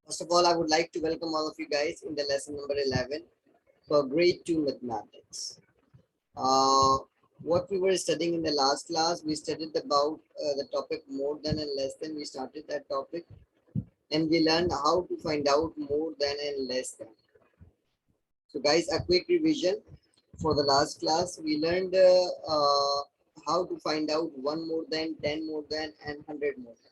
First of all, I would like to welcome all of you guys in the lesson number 11 for grade 2 mathematics. Uh, what we were studying in the last class, we studied about the topic more than and less than. We started that topic and we learned how to find out more than and less than. So guys, a quick revision for the last class. We learned how to find out 1 more than, 10 more than and 100 more than.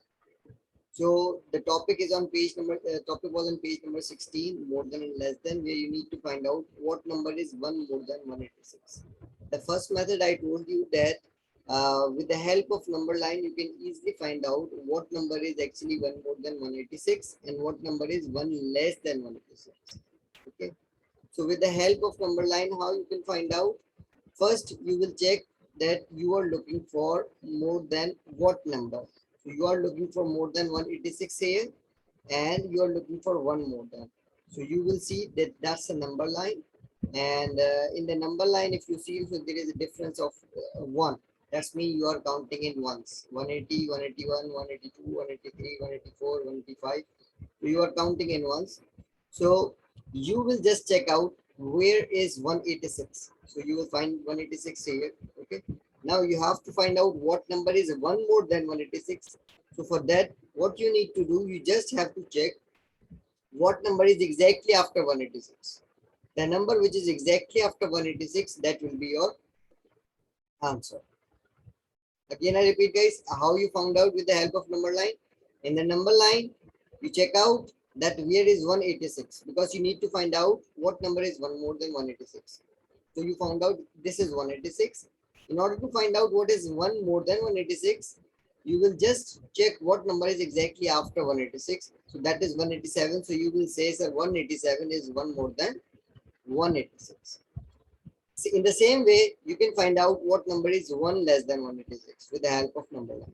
So the topic is on page number, topic was on page number 16, more than and less than, where you need to find out what number is 1 more than 186. The first method I told you that with the help of number line, you can easily find out what number is actually 1 more than 186 and what number is 1 less than 186. Okay. So with the help of number line, how you can find out? First, you will check that you are looking for more than what number. So you are looking for more than 186 here and you are looking for 1 more than. So you will see that that's a number line. And in the number line, if you see, so there is a difference of 1. That's mean you are counting in ones. 180, 181, 182, 183, 184, 185. So you are counting in ones. So you will just check out where is 186. So you will find 186 here. Okay. Now you have to find out what number is 1 more than 186. So for that, what you need to do, you just have to check what number is exactly after 186. The number which is exactly after 186, that will be your answer. Again, I repeat guys, how you found out with the help of number line. In the number line, you check out that where is 186 because you need to find out what number is 1 more than 186. So you found out this is 186. In order to find out what is 1 more than 186, you will just check what number is exactly after 186. So that is 187. So you will say, sir, 187 is 1 more than 186. See, in the same way, you can find out what number is 1 less than 186 with the help of number line.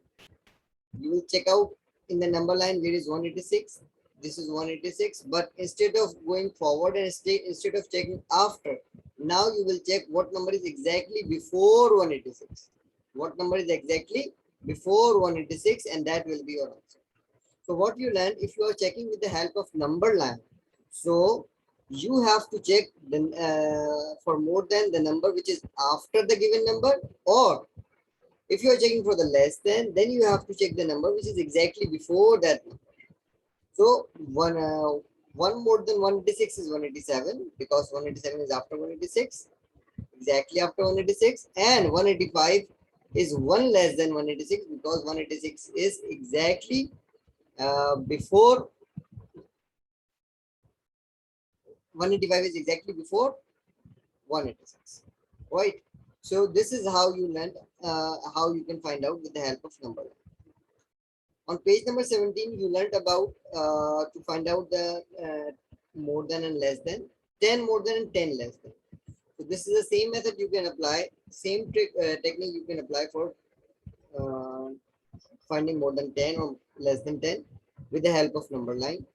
You will check out in the number line where is 186. This is 186, but instead of going forward and instead of checking after, now you will check what number is exactly before 186. What number is exactly before 186, and that will be your answer. So what you learn, if you are checking with the help of number line, so you have to check the, for more than the number which is after the given number, or if you are checking for the less than, then you have to check the number which is exactly before that number. So 1 more than 186 is 187 because 187 is after 186, exactly after 186, and 185 is 1 less than 186 because 186 is exactly before 185 is exactly before 186, right? So this is how you learn how you can find out with the help of number line. On page number 17, you learned about to find out the more than and less than, 10 more than and 10 less than. So this is the same method you can apply, same technique you can apply for finding more than 10 or less than 10 with the help of number line.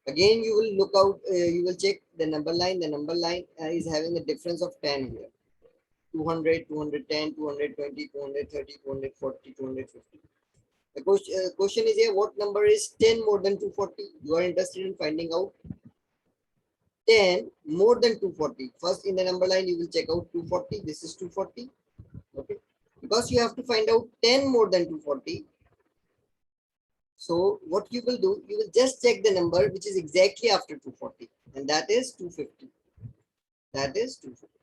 Again, you will look out, you will check the number line. The number line is having a difference of 10 here. 200, 210, 220, 230, 240, 250. The question is here, what number is 10 more than 240? You are interested in finding out 10 more than 240. First in the number line, you will check out 240. This is 240. Okay. Because you have to find out 10 more than 240. So what you will do, you will just check the number which is exactly after 240. And that is 250. That is 250.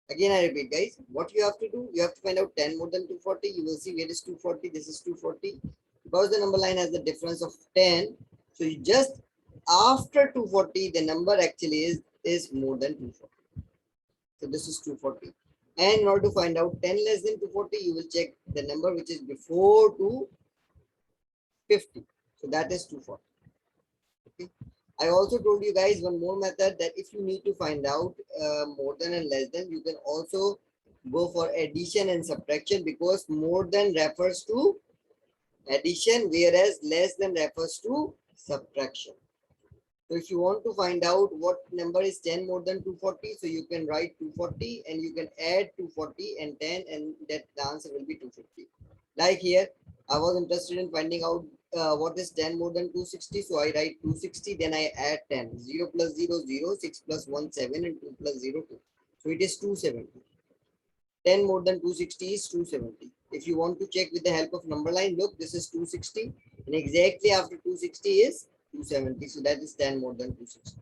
Again, I repeat, guys, what you have to do, you have to find out 10 more than 240. You will see where is 240. This is 240. Because the number line has the difference of 10. So you just after 240, the number actually is more than 240. So this is 240. And in order to find out 10 less than 240, you will check the number which is before 250. So that is 240. Okay. I also told you guys one more method that if you need to find out more than and less than, you can also go for addition and subtraction because more than refers to addition, whereas less than refers to subtraction. So if you want to find out what number is 10 more than 240, so you can write 240 and you can add 240 and 10 and that the answer will be 250. Like here, I was interested in finding out what is 10 more than 260. So I write 260, then I add 10. 0 plus 0, 0, 6 plus 1, 7, and 2 plus 0, 2. So it is 270. 10 more than 260 is 270. If you want to check with the help of number line, look, this is 260. And exactly after 260 is 270. So that is 10 more than 260.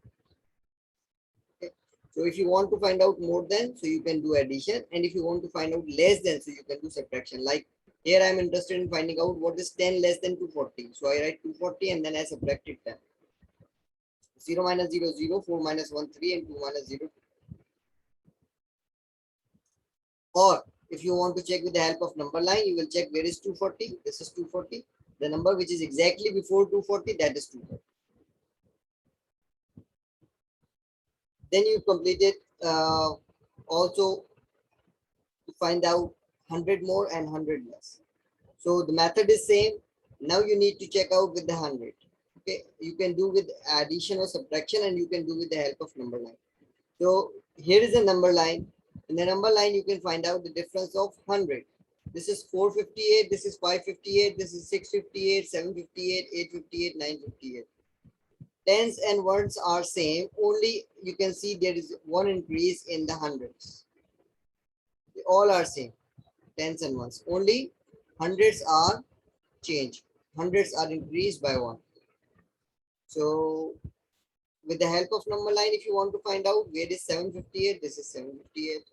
Okay. So if you want to find out more than, so you can do addition. And if you want to find out less than, so you can do subtraction. Like here I am interested in finding out what is 10 less than 240. So I write 240 and then I subtract it 10. 0 minus 0, 0, 4 minus 1, 3, and 2 minus 0, 2. Or if you want to check with the help of number line, you will check where is 240. This is 240. The number which is exactly before 240, that is 240. Then you complete it also to find out 100 more and 100 less. So the method is same. Now you need to check out with the 100. Okay, you can do with addition or subtraction, and you can do with the help of number line. So here is a number line. In the number line, you can find out the difference of 100. This is 458, this is 558, this is 658, 758, 858, 958. Tens and ones are same, only you can see there is one increase in the hundreds. They all are same, tens and ones. Only hundreds are changed. Hundreds are increased by one. So with the help of number line, if you want to find out where is 758, this is 758.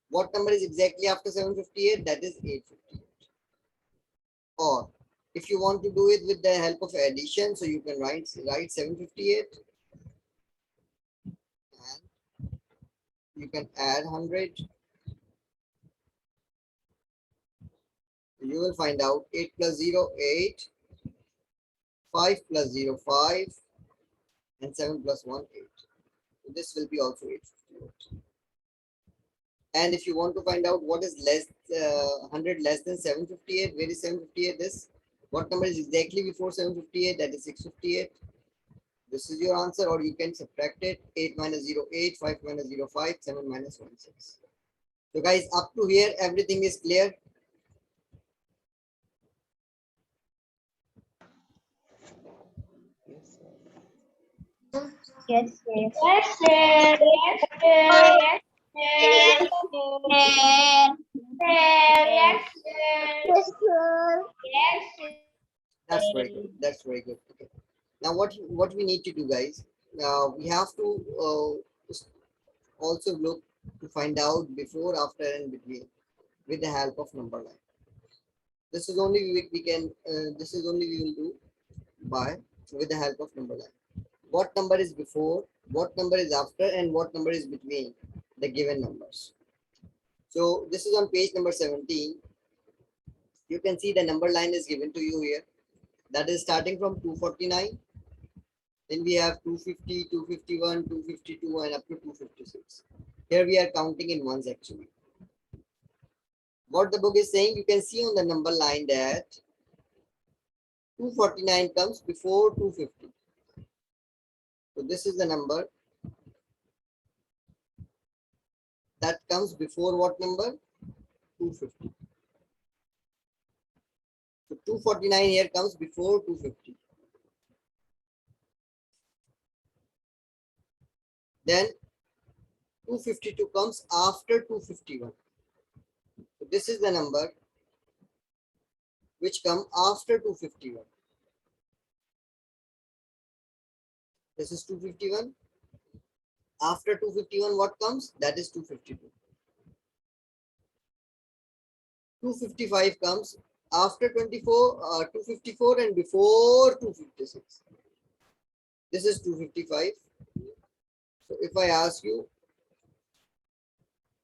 What number is exactly after 758? That is 858. Or if you want to do it with the help of addition, so you can write 758 and you can add 100. You will find out 8 plus 0, 8, 5 plus 0, 5, and 7 plus 1, 8. So this will be also 858. And if you want to find out what is less 100 less than 758, where is 758? This, what number is exactly before 758? That is 658. This is your answer, or you can subtract it. 8 minus 0, 8, 5 minus 0, 5, 7 minus 1, 6. So guys, up to here, everything is clear. Yes, yes. Yes, sir. Yes, sir. Yes, sir. Yes, sir. Yes, sir. Yes, sir. That's very good. That's very good. Okay. Now what we need to do, guys? We have to also look to find out before, after, and between with the help of number line. This is only we can. This is only we will do by with the help of number line. What number is before, what number is after, and what number is between the given numbers. So this is on page number 17. You can see the number line is given to you here. That is starting from 249. Then we have 250, 251, 252, and up to 256. Here we are counting in ones actually. What the book is saying, you can see on the number line that 249 comes before 250. So this is the number that comes before what number? 250. So 249 here comes before 250. Then 252 comes after 251. So this is the number which come after 251. This is 251. After 251, what comes? That is 252. 255 comes after 254 and before 256. This is 255. So if I ask you,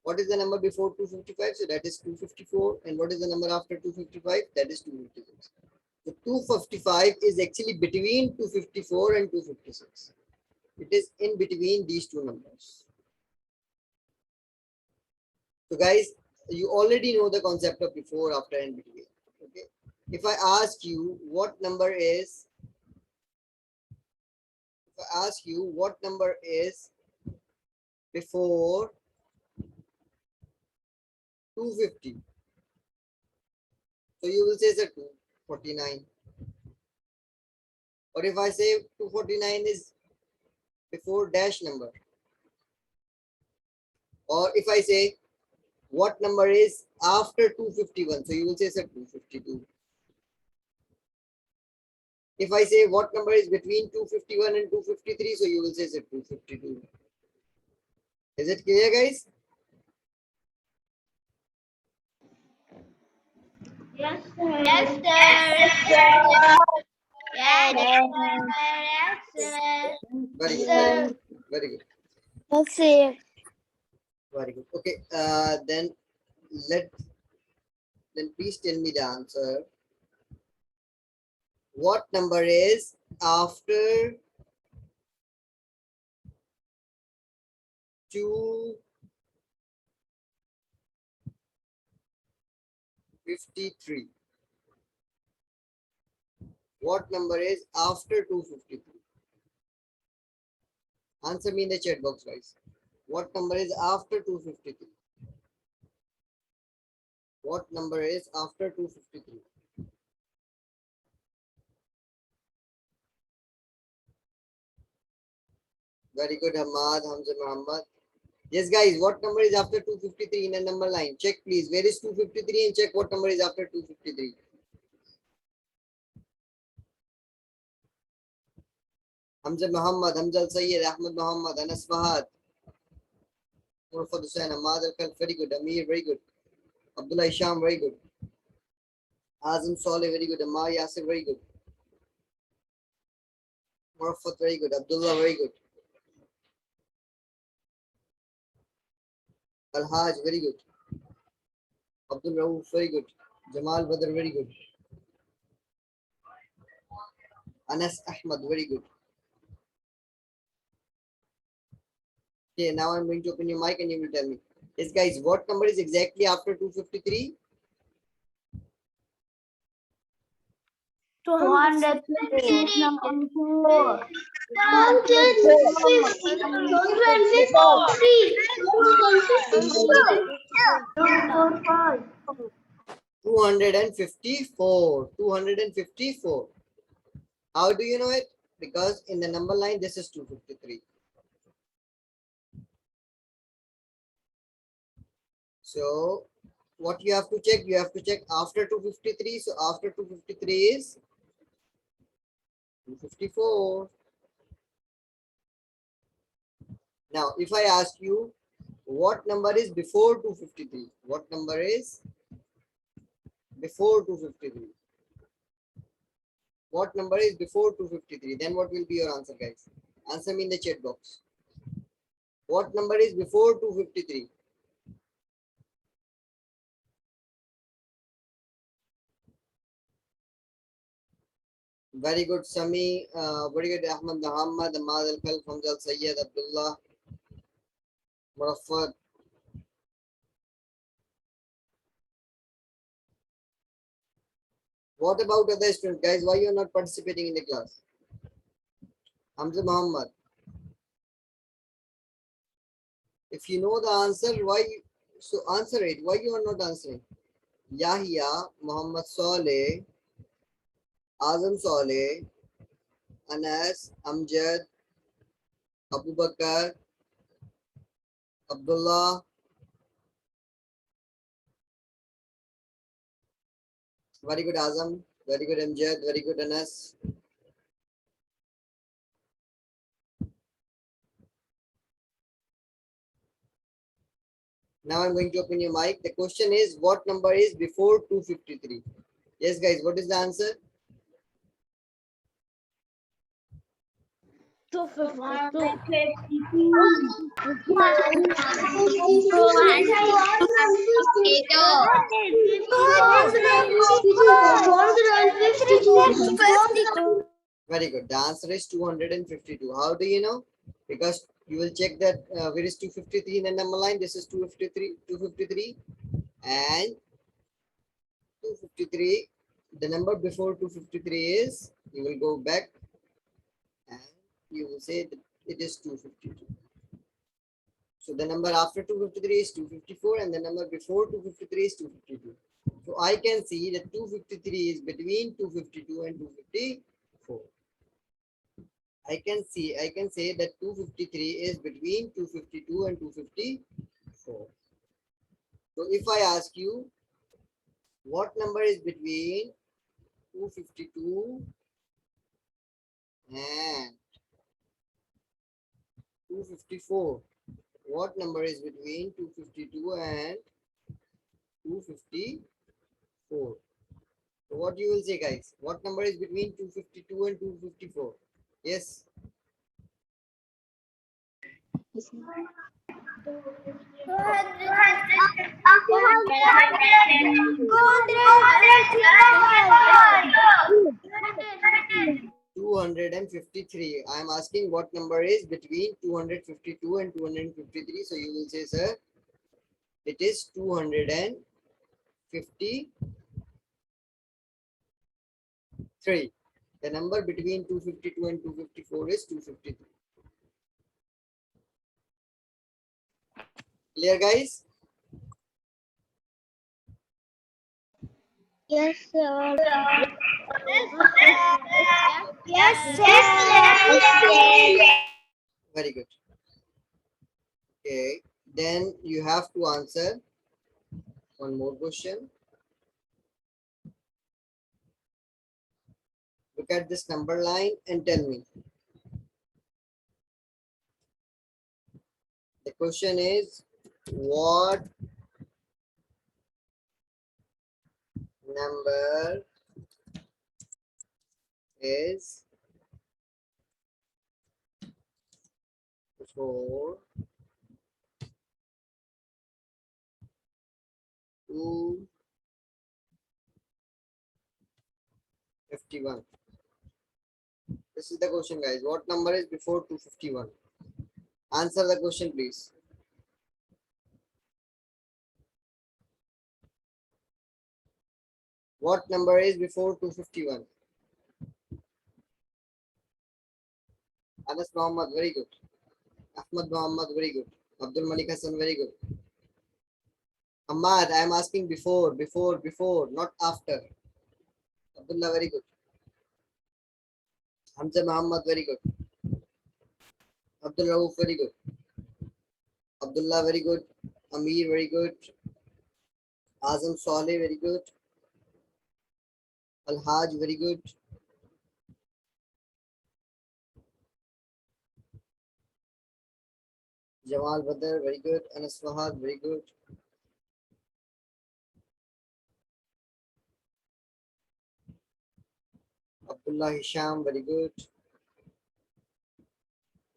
what is the number before 255? So that is 254. And what is the number after 255? That is 256. So 255 is actually between 254 and 256. It is in between these two numbers. So guys, you already know the concept of before, after, and between. Okay. If I ask you what number is, before 250, So you will say sir 249. Or if I say 249 is before dash number, or if I say what number is after 251, so you will say sir 252. If I say what number is between 251 and 253, so you will say sir 252. Is it clear, guys? Yes, sir. Yes, sir. Yes, sir. Very good. Sir. Very good. Yes, sir. Very good. Okay. Let then please tell me the answer. What number is after 253? What number is after 253? Answer me in the chat box, guys. What number is after 253? What number is after 253? Very good, Hamad, Hamza Muhammad. Yes, guys, what number is after 253 in a number line? Check, please. Where is 253 and check what number is after 253. Hamza Muhammad, Hamza Sayyid, Ahmad Muhammad, Anas Fahad, Murfad Hussain, Ahmad Al-Khalf, very good. Amir, very good. Abdullah Isham, very good. Azim Saleh, very good. Ammar Yasir, very good. Murfat, very good. Abdullah, very good. Al-Haj, very good. Abdul Rauf, very good. Jamal Badr, very good. Anas Ahmad, very good. Okay, now I'm going to open your mic and you will tell me. Yes, guys, what number is exactly after 253? 254. 254. 254. 254. How do you know it? Because in the number line, this is 253. So what you have to check? You have to check after 253. So after 253 is 254. Now, if I ask you what number is before 253? What number is before 253? What number is before 253? Then what will be your answer, guys? Answer me in the chat box. What number is before 253? Very good, Sami. Very good, Ahmad Muhammad, Ahmad Al-Khalf, Hamza Sayyid, Abdullah, Muraffat. What about other students, guys? Why you are not participating in the class? Hamza Muhammad. If you know the answer, why? So answer it. Why you are not answering? Yahya, Muhammad Saleh, Azam Saleh, Anas, Amjad, Abu Bakr, Abdullah. Very good, Azam. Very good, Amjad. Very good, Anas. Now I'm going to open your mic. The question is, what number is before 253? Yes, guys, what is the answer? 252. Very good. The answer is 252. How do you know? Because you will check that where is 253 in the number line. This is 253, and 253. The number before 253 is, you will go back and you will say that it is 252. So the number after 253 is 254 and the number before 253 is 252. So I can see that 253 is between 252 and 254. I can say that 253 is between 252 and 254. So if I ask you what number is between 252 and 254, what number is between 252 and 254? So what you will say, guys? What number is between 252 and 254? Yes. 253. I am asking what number is between 252 and 253. So you will say, sir, it is 253. The number between 252 and 254 is 253. Clear, guys? Yes, sir. Yes, sir. Very good. Okay. Then you have to answer one more question. Look at this number line and tell me. The question is, what number is before 251? This is the question, guys. What number is before 251? Answer the question, please. What number is before 251? Anas Muhammad, very good. Ahmad Muhammad, very good. Abdul Malik Hassan, very good. Ahmad, I am asking before, not after. Abdullah, very good. Hamza Muhammad, very good. Abdul Rauf, very good. Abdullah, very good. Amir, very good. Azam Saleh, very good. Al Haj, very good. Jamal Badr, very good. Anas Fahad, very good. Abdullah Hisham, very good.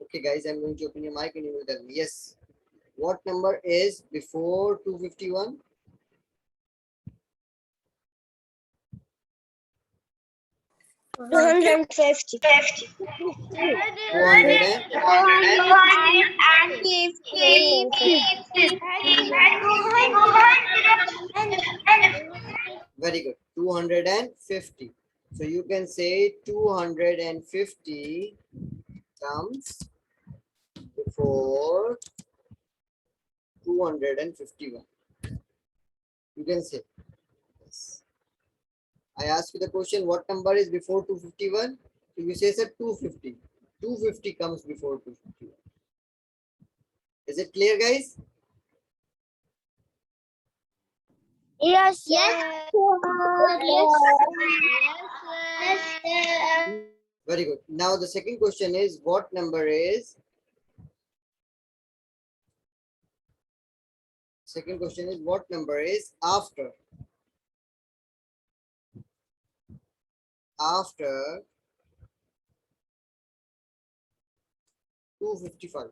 Okay, guys, I'm going to open your mic and you will tell me. Yes. What number is before 251? 250. 200 and 250. very good. 250. So you can say 250 comes before 251. You can say. Yes. I asked you the question, what number is before 251? So you say, sir, 250. 250 comes before 251. Is it clear, guys? Yes, yes, yes. Very good. Now the second question is, what number is? Second question is, what number is after 255?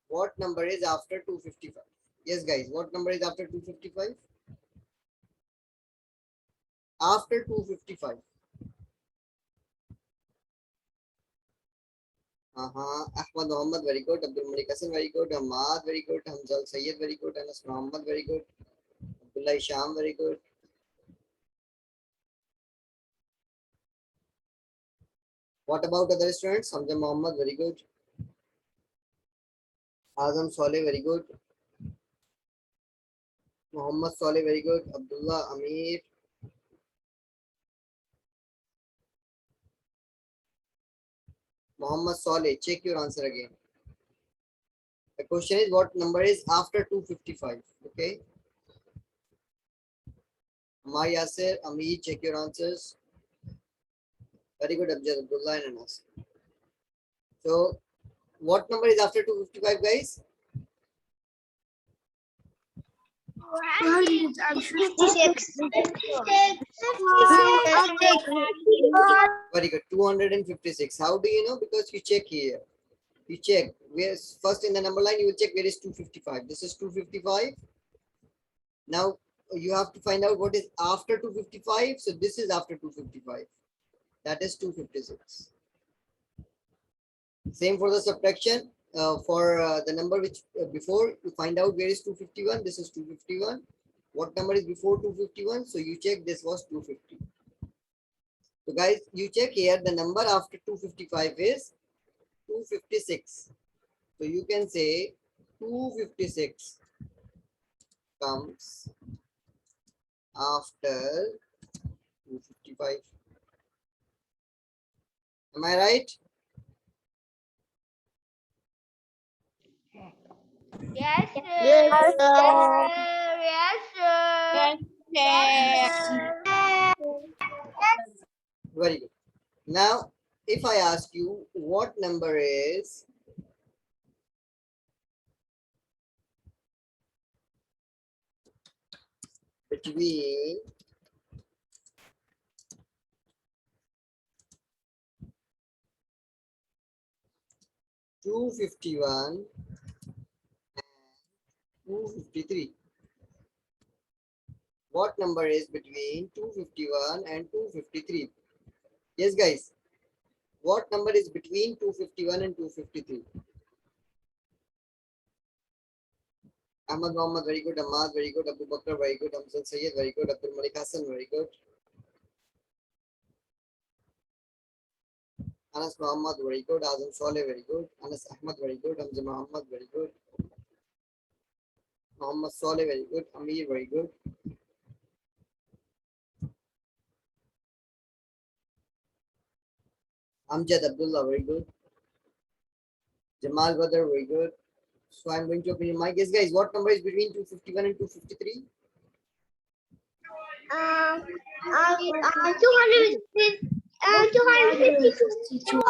What number is after 255? Yes, guys, what number is after 255? After 255. Ahmad Muhammad, very good. Abdul Malik Hassan, very good. Ahmad, very good. Hamza Sayyed, very good. Anas Muhammad, very good. Abdullah Sham, very good. What about other students? Hamza Muhammad, very good. Azam Saleh, very good. Muhammad Saleh, very good. Abdullah, Amir. Muhammad Saleh, check your answer again. The question is what number is after 255? Okay. Amar Yasir, Amir, check your answers. Very good, Abjad, Abdullah, and Anas. So, what number is after 255, guys? 256. Very good, 256. How do you know? Because you check here. You check where first in the number line, you will check where is 255. This is 255. Now, you have to find out what is after 255. So, this is after 255. That is 256. Same for the subtraction. For the number which before you find out where is 251. This is 251. What number is before 251? So you check this was 250. So guys, you check here the number after 255 is 256. So you can say 256 comes after 255. Am I right? Yes, sir. Yes, sir. Yes, sir. Yes, sir. Very good. Now, if I ask you what number is between 251 and 253. What number is between 251 and 253? Yes, guys. What number is between 251 and 253? Ahmad Muhammad, very good. Ahmad, very good. Abu Bakr, very good. Hamzat Sayyid, very good. Abdul Malik Hassan, very good. Anas Muhammad, very good. Azam Saleh, very good. Anas Ahmad, very good. Hamza Muhammad, very good. Muhammad Saleh, very good. Amir, very good. Amjad Abdullah, very good. Jamal Badr, very good. So I'm going to open your mic. Yes, guys, what number is between 251 and 253? 252.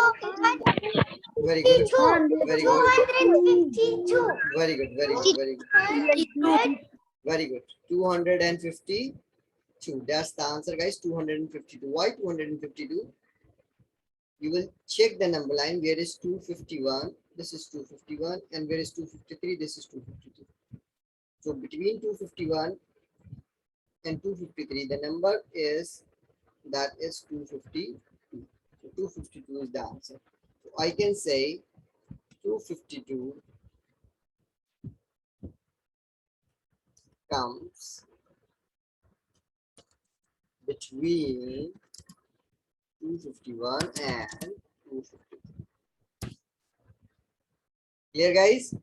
Very good. Very good. 252. Very good. Very good. Very good. Very good. 252. That's the answer, guys. 252. Why 252? You will check the number line. Where is 251? This is 251. And where is 253? This is 252. So between 251 and 253, the number is that is 252. So 252 is the answer. So I can say 252 comes between 251 and 253. Clear, guys?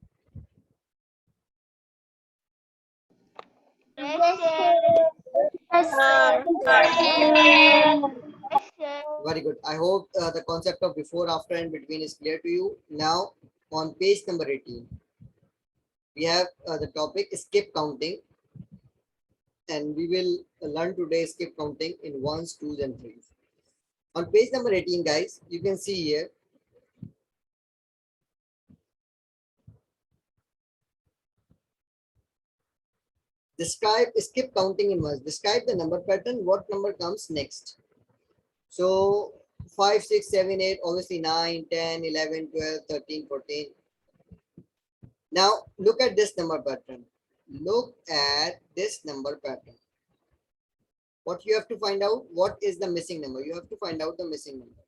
Yes, sir. Yes, sir. Yes, sir. Very good. I hope the concept of before, after, and between is clear to you. Now, on page number 18, we have the topic skip counting, and we will learn today skip counting in ones, twos, and threes. On page number 18, guys, you can see here describe skip counting in ones. Describe the number pattern. What number comes next? So 5, 6, 7, 8, obviously 9, 10, 11, 12, 13, 14. Now look at this number pattern. Look at this number pattern. What you have to find out, what is the missing number? You have to find out the missing number.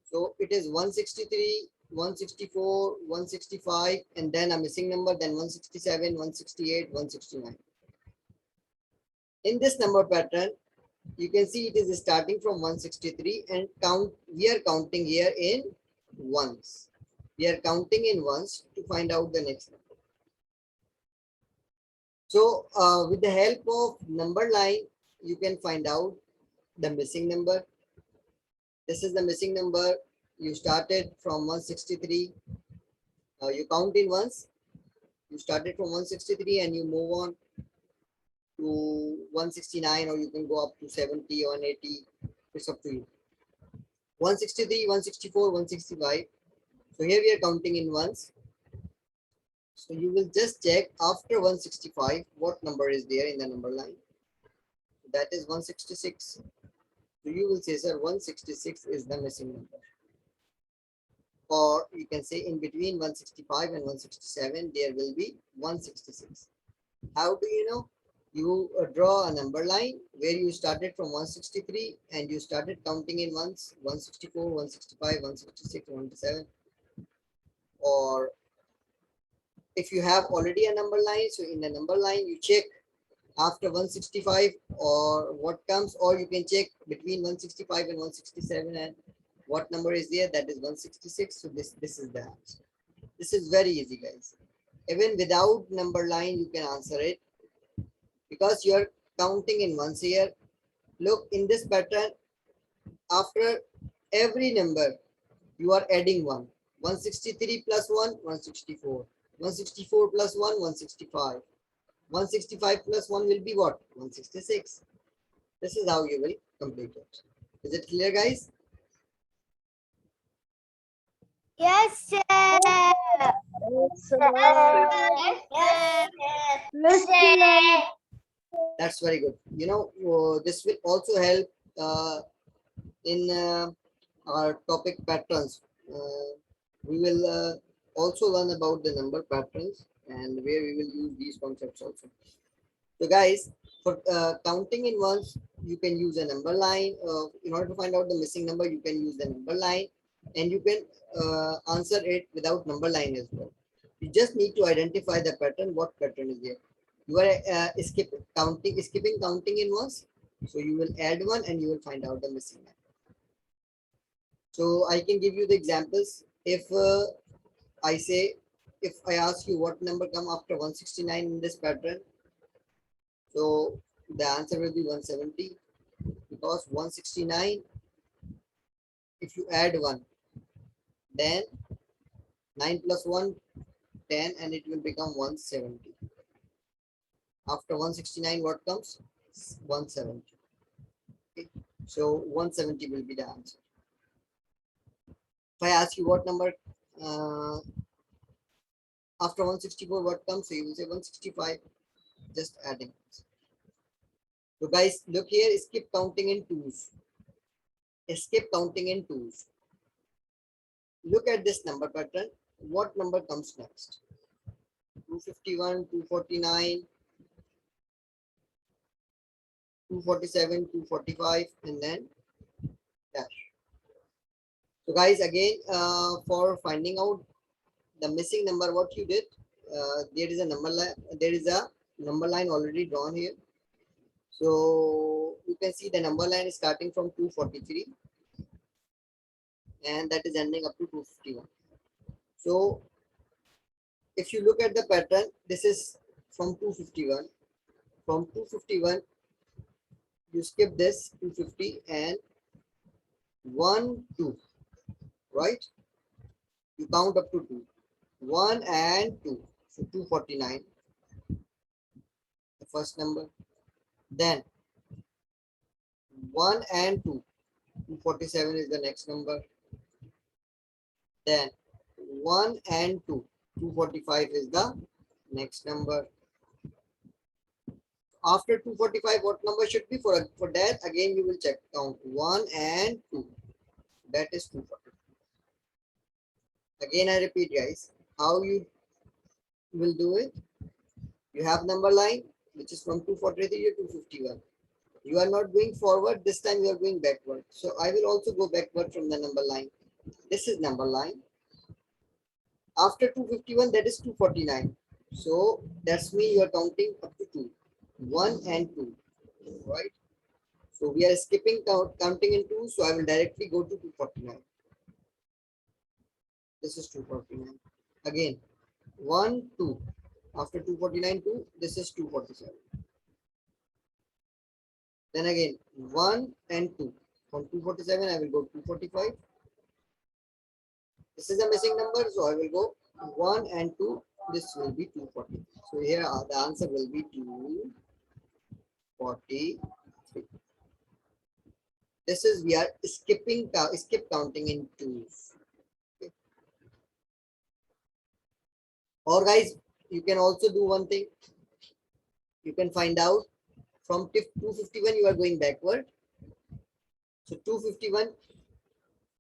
So it is 163, 164, 165, and then a missing number, then 167, 168, 169. In this number pattern, you can see it is starting from 163 and we are counting here in ones. We are counting in ones to find out the next number. So with the help of number line, you can find out the missing number. This is the missing number. You started from 163. You count in ones. You started from 163 and you move on to 169, or you can go up to 70 or 180. It's up to you. 163, 164, 165. So here we are counting in ones. So you will just check after 165 what number is there in the number line. That is 166. So you will say, sir, 166 is the missing number. Or you can say in between 165 and 167 there will be 166. How do you know? You draw a number line where you started from 163 and you started counting in ones, 164, 165, 166, 167. Or if you have already a number line, so in the number line you check after 165 or what comes, or you can check between 165 and 167 and what number is there, that is 166. So this is the answer. This is very easy, guys. Even without number line you can answer it because you are counting in ones here. Look, in this pattern, after every number you are adding one. 163 plus 1, 164. 164 plus 1, 165. 165 plus 1 will be what? 166. This is how you will complete it. Is it clear, guys? Yes, sir. Yes, sir. Yes, sir. That's very good. You know, this will also help in our topic patterns. We will also learn about the number patterns and where we will use these concepts also. So guys, for counting in ones, you can use a number line. In order to find out the missing number, you can use the number line and you can answer it without number line as well. You just need to identify the pattern, what pattern is there. You are skipping counting in ones. So you will add one and you will find out the missing number. So I can give you the examples. If I say, if I ask you what number come after 169 in this pattern, so the answer will be 170 because 169, if you add 1, then 9 plus 1, 10, and it will become 170. After 169, what comes? 170. Okay. So 170 will be the answer. If I ask you what number after 164, what comes? So you will say 165, just adding. So guys, look here, skip counting in twos. Skip counting in twos. Look at this number pattern. What number comes next? 251, 249, 247, 245, and then dash. So guys, again, for finding out the missing number, what you did, there is a number line. There is a number line already drawn here. So you can see the number line is starting from 243 and that is ending up to 251. So if you look at the pattern, this is from 251. From 251, you skip this 250 and 1, 2, right? You count up to 2. 1 and 2. So 249, the first number. Then 1 and 2. 247 is the next number. Then 1 and 2. 245 is the next number. After 245, what number should be? For that, again, you will check count 1 and 2. That is 245. Again, I repeat, guys, how you will do it. You have number line, which is from 243 to 251. You are not going forward. This time you are going backward. So I will also go backward from the number line. This is number line. After 251, that is 249. So that's mean you are counting up to 2. 1 and 2. Right? So we are skipping counting in 2. So I will directly go to 249. This is 249. Again, 1, 2. After 249 2, this is 247. Then again 1 and 2. From 247 I will go 245. This is a missing number, so I will go 1 and 2. This will be 240. So here the answer will be 243. This is we are skip counting in twos. Okay. Or guys, you can also do one thing. You can find out from 251 you are going backward. So 251,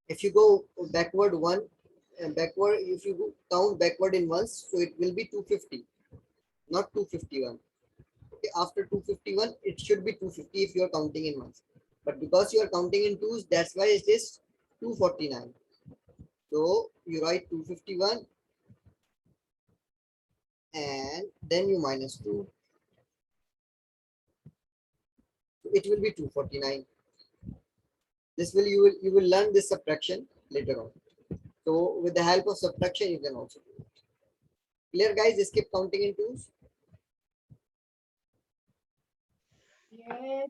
if you go backward one and backward, if you go count backward in ones, so it will be 250, not 251. Okay, after 251, it should be 250 if you are counting in ones. But because you are counting in twos, that's why it is 249. So you write 251 and then you minus 2. It will be 249. This will you will learn this subtraction later on. So with the help of subtraction, you can also do it. Clear, guys? Skip counting in twos. Yes,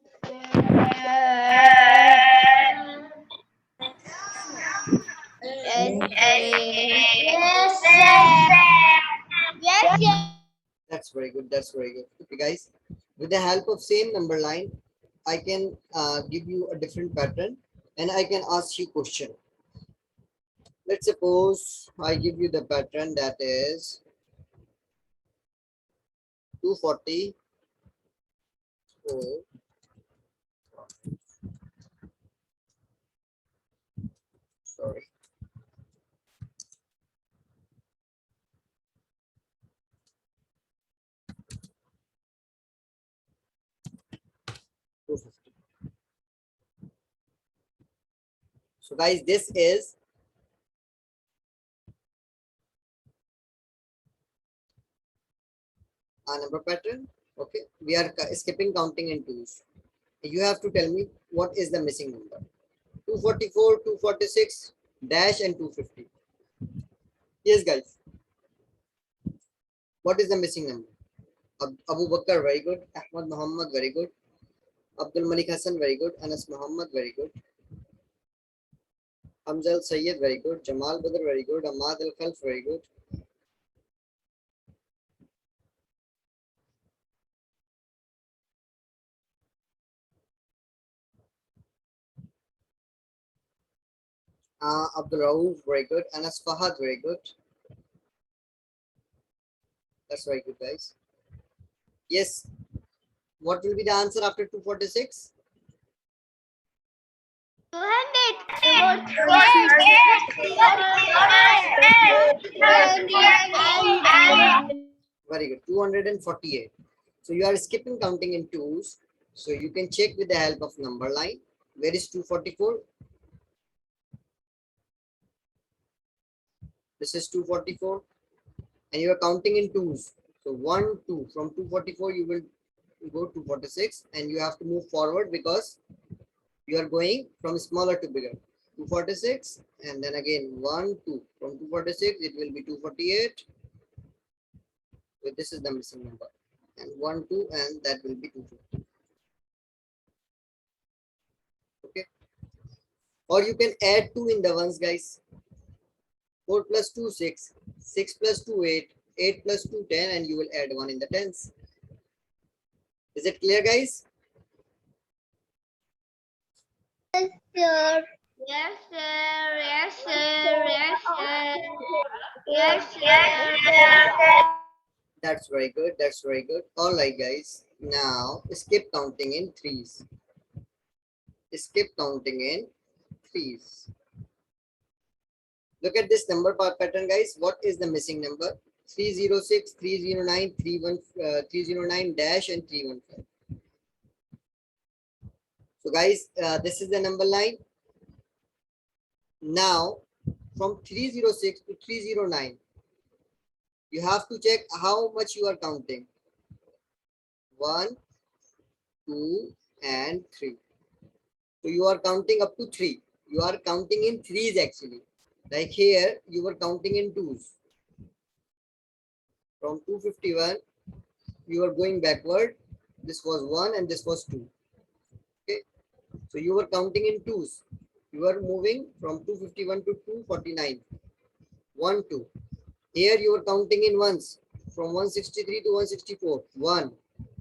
That's very good. That's very good. Okay, guys. With the help of same number line, I can give you a different pattern and I can ask you question. Let's suppose I give you the pattern that is 240. Sorry. 250. So guys, this is a number pattern. Okay, we are skipping counting in twos. You have to tell me what is the missing number. 244, 246, dash and 250. Yes, guys. What is the missing number? Abu Bakr, very good. Ahmad Muhammad, very good. Abdul Malik Hassan, very good. Anas Muhammad, very good. Hamzal Sayyid, very good. Jamal Badr, very good. Ahmad Al Khalf, very good. Abdul Rauf, very good. Anas Fahad, very good. That's very good, guys. Yes. What will be the answer after 246? 200. Very good. 248. So you are skipping counting in twos. So you can check with the help of number line. Where is 244? This is 244. And you are counting in twos. So 1, 2. From 244, you will go to 46 and you have to move forward because you are going from smaller to bigger. 246 and then again 1, 2. From 246, it will be 248. So this is the missing number. And 1, 2, and that will be 250. Okay. Or you can add 2 in the ones, guys. 4 plus 2, 6. 6 plus 2, 8. 8 plus 2, 10, and you will add 1 in the tens. Is it clear, guys? Yes, sir. Yes, sir. Yes, sir. Yes, sir. Yes, sir. That's very good. That's very good. All right, guys. Now skip counting in threes. Skip counting in threes. Look at this number pattern, guys. What is the missing number? 306, 309, 309 dash and 315. So guys, this is the number line. Now from 306 to 309, you have to check how much you are counting. 1, 2, and 3. So you are counting up to 3. You are counting in threes actually. Like here, you were counting in twos. From 251, you are going backward. This was 1 and this was 2. Okay. So you were counting in twos. You were moving from 251 to 249. 1, 2. Here you were counting in ones. From 163 to 164. 1,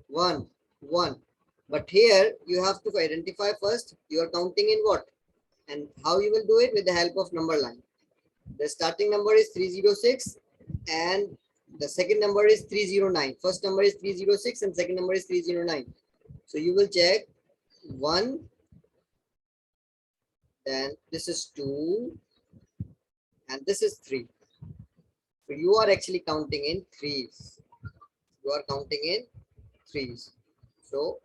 1, 1. But here you have to identify first. You are counting in what? And how you will do it? With the help of number line. The starting number is 306 and the second number is 309. First number is 306 and second number is 309. So you will check 1, then this is 2 and this is 3. So you are actually counting in threes. You are counting in threes. So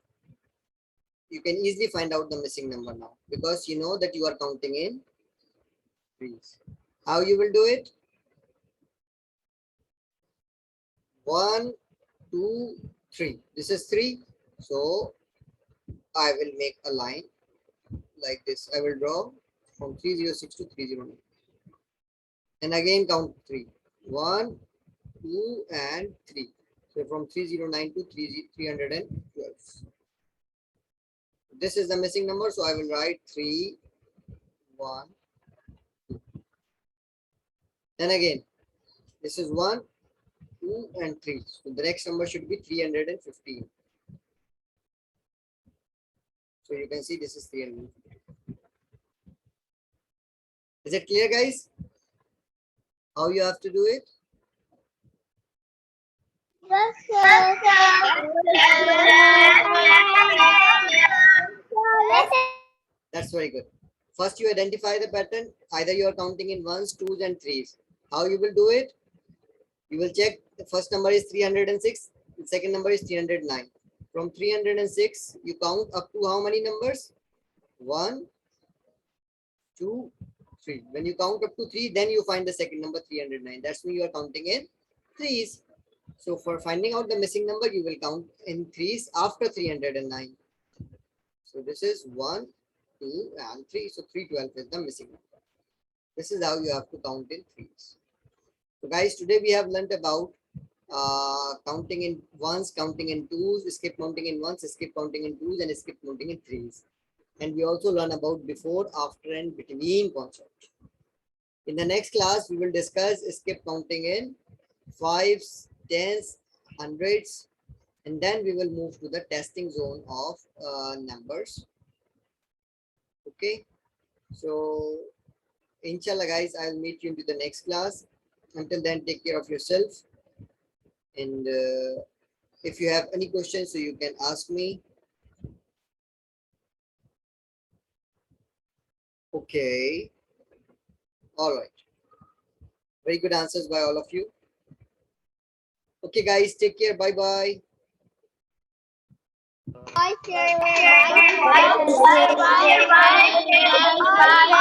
you can easily find out the missing number now because you know that you are counting in threes. How you will do it? 1, 2, 3. This is 3. So I will make a line like this. I will draw from 306 to 309. And again count 3. 1, 2, and 3. So from 309 to 312. This is the missing number. So I will write 3, 1, 2. Then again, this is 1, 2, and 3. So the next number should be 315. So you can see this is 315. Is it clear, guys? How you have to do it? Yes, sir. That's very good. First, you identify the pattern. Either you are counting in ones, twos, and threes. How you will do it? You will check the first number is 306. The second number is 309. From 306, you count up to how many numbers? 1, 2, 3. When you count up to 3, then you find the second number 309. That's when you are counting in threes. So for finding out the missing number, you will count in threes after 309. So this is 1, 2, and 3. So 312 is the missing number. This is how you have to count in threes. So guys, today we have learned about counting in ones, counting in twos, skip counting in ones, skip counting in twos, and skip counting in threes. And we also learn about before, after, and between concept. In the next class, we will discuss skip counting in fives, tens, hundreds, and then we will move to the testing zone of numbers. Okay, so inshallah guys, I'll meet you into the next class. Until then, take care of yourself, and if you have any questions, so you can ask me. Okay, all right, very good answers by all of you. Okay guys, take care. Bye bye. Bye, sir. Bye. Bye. Bye. Bye. Bye.